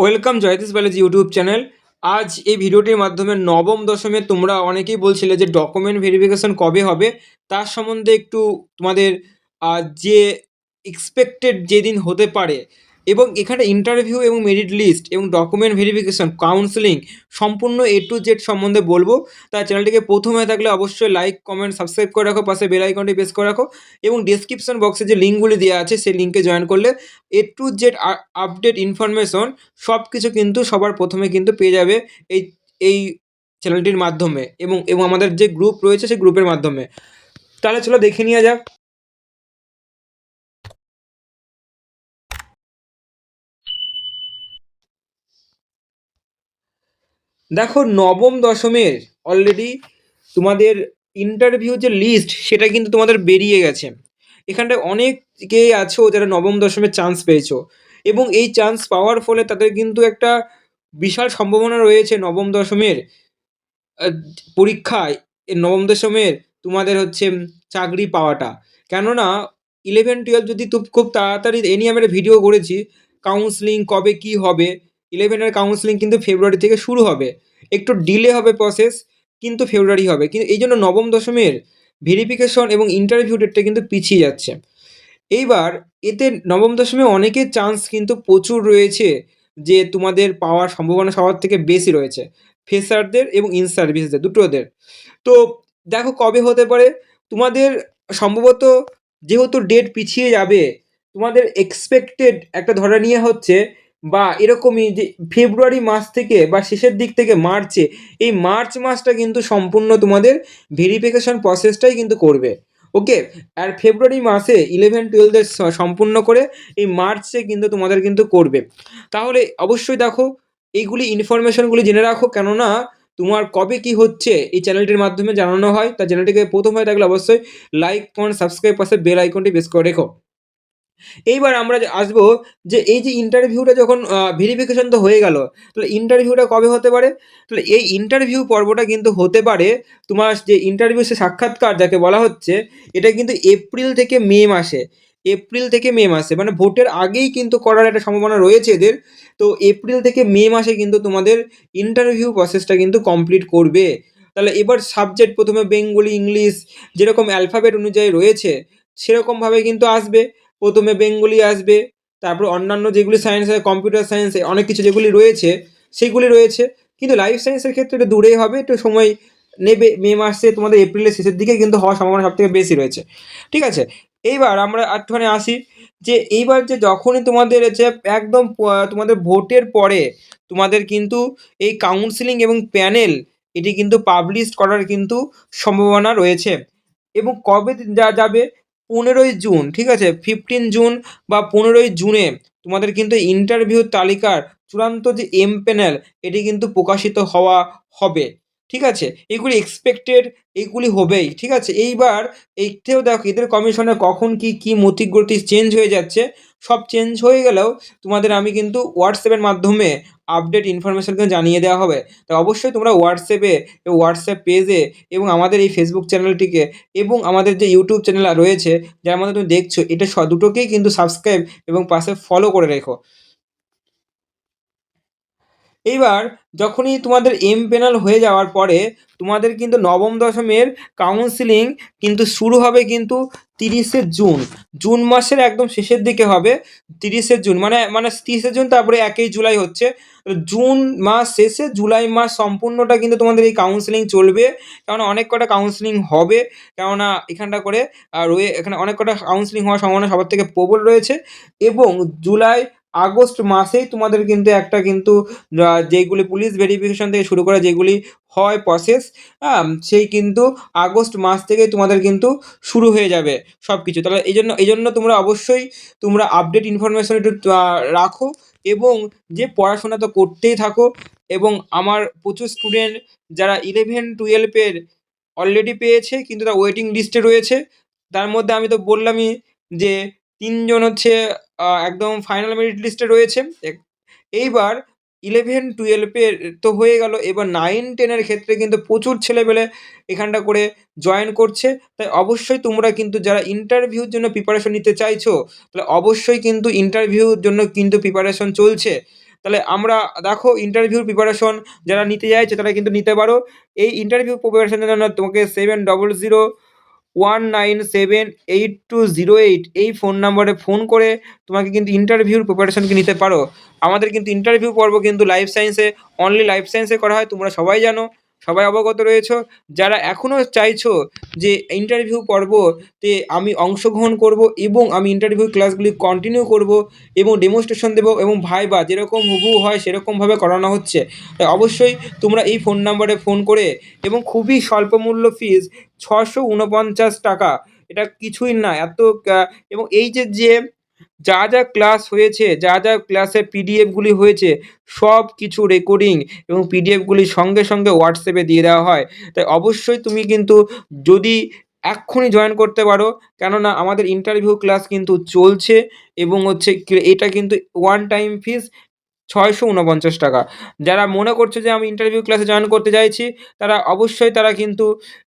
Welcome Jyotish Balaji YouTube channel. আজ এই ভিডিওটির মাধ্যমে নবম দশমে তোমরা অনেকেই বলছিলে যে ডকুমেন্ট ভেরিফিকেশন কবে হবে, তার সম্বন্ধে একটু তোমাদের যে এক্সপেক্টেড যেদিন হতে পারে এবং এখানে ইন্টারভিউ এবং মেরিট লিস্ট এবং ডকুমেন্ট ভেরিফিকেশন কাউন্সেলিং সম্পূর্ণ A to Z সম্বন্ধে বলবো। তাই চ্যানেলটিকে প্রথম হয়ে থাকলে অবশ্যই লাইক কমেন্ট সাবস্ক্রাইব করে রাখো, পাশে বেল আইকনটি প্রেস করে রাখো এবং ডেসক্রিপশন বক্সে যে লিঙ্কগুলি দেওয়া আছে সেই লিঙ্কে জয়েন করলে A to Z update information সব কিছু কিন্তু সবার প্রথমে কিন্তু পেয়ে যাবে এই এই চ্যানেলটির মাধ্যমে এবং এবং আমাদের যে গ্রুপ রয়েছে সেই গ্রুপের মাধ্যমে। তাহলে চলো দেখে নেওয়া যাক। দেখো, নবম দশমের অলরেডি তোমাদের ইন্টারভিউ যে লিস্ট সেটা কিন্তু তোমাদের বেরিয়ে গেছে। এখানটায় অনেকেই আছো যারা নবম দশমের চান্স পেয়েছো এবং এই চান্স পাওয়ার ফলে তাদের কিন্তু একটা বিশাল সম্ভাবনা রয়েছে নবম দশমের পরীক্ষায় নবম দশমের তোমাদের হচ্ছে চাকরি পাওয়াটা। কেননা 11-12 যদি খুব তাড়াতাড়ি এ নিয়ে আমি একটা ভিডিও করেছি, কাউন্সেলিং কবে কি হবে। 11-এর কাউন্সেলিং কিন্তু ফেব্রুয়ারি থেকে শুরু হবে, একটু ডিলে হবে প্রসেস, কিন্তু ফেব্রুয়ারি হবে। কিন্তু এই জন্য নবম দশমের ভেরিফিকেশন এবং ইন্টারভিউ ডেটটা কিন্তু পিছিয়ে যাচ্ছে। এইবার এতে নবম দশমে অনেকের চান্স কিন্তু প্রচুর রয়েছে, যে তোমাদের পাওয়ার সম্ভাবনা সবার থেকে বেশি রয়েছে, ফ্রেশারদের এবং ইন সার্ভিসদের দুটোদের। তো দেখো কবে হতে পারে তোমাদের সম্ভবত, যেহেতু ডেট পিছিয়ে যাবে, তোমাদের এক্সপেক্টেড একটা ধরে নেওয়া হচ্ছে বা এরকমই যে ফেব্রুয়ারি মাস থেকে বা শেষের দিক থেকে মার্চে, এই মার্চ মাসটা কিন্তু সম্পূর্ণ তোমাদের ভেরিফিকেশন প্রসেসটাই কিন্তু করবে। ওকে, আর ফেব্রুয়ারি মাসে 11-12 সম্পূর্ণ করে এই মার্চে কিন্তু তোমাদের কিন্তু করবে। তাহলে অবশ্যই দেখো এইগুলি ইনফরমেশনগুলি জেনে রাখো, কেননা তোমার কবে কি হচ্ছে এই চ্যানেলটির মাধ্যমে জানানো হয়। তা চ্যানেলটিকে প্রথম হয়ে থাকলে অবশ্যই লাইক কমেন্ট সাবস্ক্রাইব পাশে বেল আইকনটি প্রেস করে রেখো। এইবার আমরা আসবো যে এই যে ইন্টারভিউটা যখন ভেরিফিকেশন তো হয়ে গেল, তাহলে ইন্টারভিউটা কবে হতে পারে। তাহলে এই ইন্টারভিউ পর্বটা কিন্তু হতে পারে তোমার যে ইন্টারভিউ সে সাক্ষাৎকার যাকে বলা হচ্ছে, এটা কিন্তু এপ্রিল থেকে মে মাসে মানে ভোটের আগেই কিন্তু করার একটা সম্ভাবনা রয়েছে এদের। তো এপ্রিল থেকে মে মাসে কিন্তু তোমাদের ইন্টারভিউ প্রসেসটা কিন্তু কমপ্লিট করবে। তাহলে এবার সাবজেক্ট প্রথমে বেঙ্গলি ইংলিশ যেরকম অ্যালফাবেট অনুযায়ী রয়েছে সেরকমভাবে কিন্তু আসবে। প্রথমে বেঙ্গলি আসবে, তারপর অন্যান্য যেগুলি সায়েন্স আছে, কম্পিউটার সায়েন্স, অনেক কিছু যেগুলি রয়েছে সেগুলি রয়েছে। কিন্তু লাইফ সায়েন্সের ক্ষেত্রে একটু দূরেই হবে, একটু সময় নেবে। মে মাসে তোমাদের এপ্রিলের শেষের দিকে কিন্তু হওয়ার সম্ভাবনা সব থেকে বেশি রয়েছে। ঠিক আছে, এইবার আমরা একটুখানি আসি যে এইবার যে যখনই তোমাদের হচ্ছে একদম তোমাদের ভোটের পরে তোমাদের কিন্তু এই কাউন্সিলিং এবং প্যানেল এটি কিন্তু পাবলিশ করার কিন্তু সম্ভাবনা রয়েছে। এবং কবে যাবে, 15ই জুন, ঠিক আছে, 15 জুন বা 15ই জুনে তোমাদের কিন্তু ইন্টারভিউ তালিকার চূড়ান্ত যে প্যানেল এটি কিন্তু প্রকাশিত হওয়া হবে। ঠিক আছে, এগুলি এক্সপেক্টেড, এগুলি হবেই। ঠিক আছে, এইবার এইতেও দেখো এদের কমিশনে কখন কি মতিগতি চেঞ্জ হয়ে যাচ্ছে। সব চেঞ্জ হয়ে গেলেও তোমাদের আমি কিন্তু হোয়াটসঅ্যাপের মাধ্যমে আপডেট ইনফরমেশন কিন্তু জানিয়ে দেওয়া হবে। তো অবশ্যই তোমরা হোয়াটসঅ্যাপ পেজে এবং আমাদের এই ফেসবুক চ্যানেলটিকে এবং আমাদের যে ইউটিউব চ্যানেল রয়েছে যার মধ্যে তুমি দেখছো, এটা দুটোকেই কিন্তু সাবস্ক্রাইব এবং পাশে ফলো করে রেখো। এইবার যখনই তোমাদের প্যানেল হয়ে যাওয়ার পরে তোমাদের কিন্তু নবম দশমের কাউন্সিলিং কিন্তু শুরু হবে কিন্তু 30শে জুন। জুন মাসের একদম শেষের দিকে হবে 30শে জুন, মানে 30শে জুন, তারপরে 1ই জুলাই হচ্ছে। জুন মাস শেষে জুলাই মাস সম্পূর্ণটা কিন্তু তোমাদের এই কাউন্সিলিং চলবে। কেননা অনেক কটা কাউন্সিলিং হবে, কেননা এখানটা করে এখানে অনেক কটা কাউন্সিলিং হওয়ার সম্ভাবনা সবার থেকে প্রবল রয়েছে। এবং জুলাই আগস্ট মাসেই তোমাদের কিন্তু একটা কিন্তু যেইগুলি পুলিশ ভেরিফিকেশন থেকে শুরু করে যেগুলি হয় প্রসেস, সেই কিন্তু আগস্ট মাস থেকেই তোমাদের কিন্তু শুরু হয়ে যাবে সব কিছু। তাহলে এই জন্য তোমরা অবশ্যই তোমরা আপডেট ইনফরমেশন একটু রাখো এবং যে পড়াশোনা তো করতেই থাকো। এবং আমার প্রচুর স্টুডেন্ট যারা 11-12 অলরেডি পেয়েছে কিন্তু তারা ওয়েটিং লিস্টে রয়েছে। তার মধ্যে আমি তো বললামই যে 3জন হচ্ছে একদম ফাইনাল মেরিট লিস্টে রয়েছে। এইবার 11-12 তো হয়ে গেল, এবার 9-10 ক্ষেত্রে কিন্তু প্রচুর ছেলেপেলে এখানটা করে জয়েন করছে। তাই অবশ্যই তোমরা কিন্তু যারা ইন্টারভিউর জন্য প্রিপারেশন নিতে চাইছো, তাহলে অবশ্যই কিন্তু ইন্টারভিউর জন্য কিন্তু প্রিপারেশন চলছে। তাহলে আমরা দেখো ইন্টারভিউর প্রিপারেশন যারা নিতে চাইছো তারা কিন্তু নিতে পারো। এই ইন্টারভিউ প্রিপারেশনের জন্য তোমাকে 7001978208 এই ফোন নম্বরে ফোন করে তোমাকে কিন্তু ইন্টারভিউর প্রিপারেশন নিতে পারো। আমাদের কিন্তু ইন্টারভিউ পর্ব কিন্তু লাইফ সায়েন্সে, অনলি লাইফ সায়েন্সে করা হয়, তোমরা সবাই জানো, সবাই অবগত রয়েছো। যারা এখনও চাইছো যে ইন্টারভিউ পর্বতে আমি অংশগ্রহণ করব এবং আমি ইন্টারভিউ ক্লাসগুলি কন্টিনিউ করব এবং ডেমনস্ট্রেশন দেবো এবং ভাইবা যেরকম হুবহু হয় সেরকমভাবে করানো হচ্ছে, তাই অবশ্যই তোমরা এই ফোন নম্বরে ফোন করে এবং খুবই স্বল্প মূল্য ফিস 649 টাকা, এটা কিছুই না এত। এবং এই যে যা যা ক্লাস হয়েছে, যা যা ক্লাসের পিডিএফগুলি হয়েছে, সব কিছু রেকর্ডিং এবং পিডিএফগুলি সঙ্গে সঙ্গে হোয়াটসঅ্যাপে দিয়ে দেওয়া হয়। তাই অবশ্যই তুমি কিন্তু যদি এক্ষুনি জয়েন করতে পারো, কেননা আমাদের ইন্টারভিউ ক্লাস কিন্তু চলছে এবং হচ্ছে এটা কিন্তু ওয়ান টাইম ফিস 649 টাকা। যারা মনে করছো যে আমি ইন্টারভিউ ক্লাসে জয়েন করতে চাইছি, তারা অবশ্যই তারা কিন্তু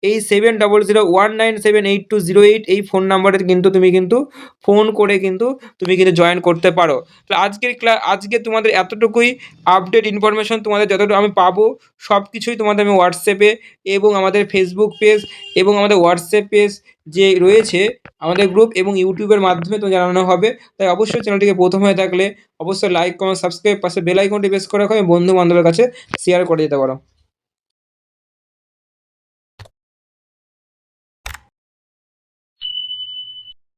এই 7001978208 এই ফোন নাম্বারে কিন্তু তুমি কিন্তু ফোন করে কিন্তু তুমি কিন্তু জয়েন করতে পারো। তো আজকে তোমাদের এতটুকুই আপডেট ইনফরমেশন, তোমাদের যতটুকু আমি পাবো সব কিছুই তোমাদের আমি হোয়াটসঅ্যাপে এবং আমাদের ফেসবুক পেজ এবং আমাদের হোয়াটসঅ্যাপ পেজ যে রয়েছে আমাদের গ্রুপ এবং ইউটিউবের মাধ্যমে তো জানানো হবে। তাই অবশ্যই চ্যানেলটিকে প্রথম হয়ে থাকলে অবশ্যই লাইক, কমেন্ট, সাবস্ক্রাইব, পাশে বেল আইকনটি প্রেস করে রাখো এবং বন্ধু বান্ধবের কাছে শেয়ার করে দিতে পারো।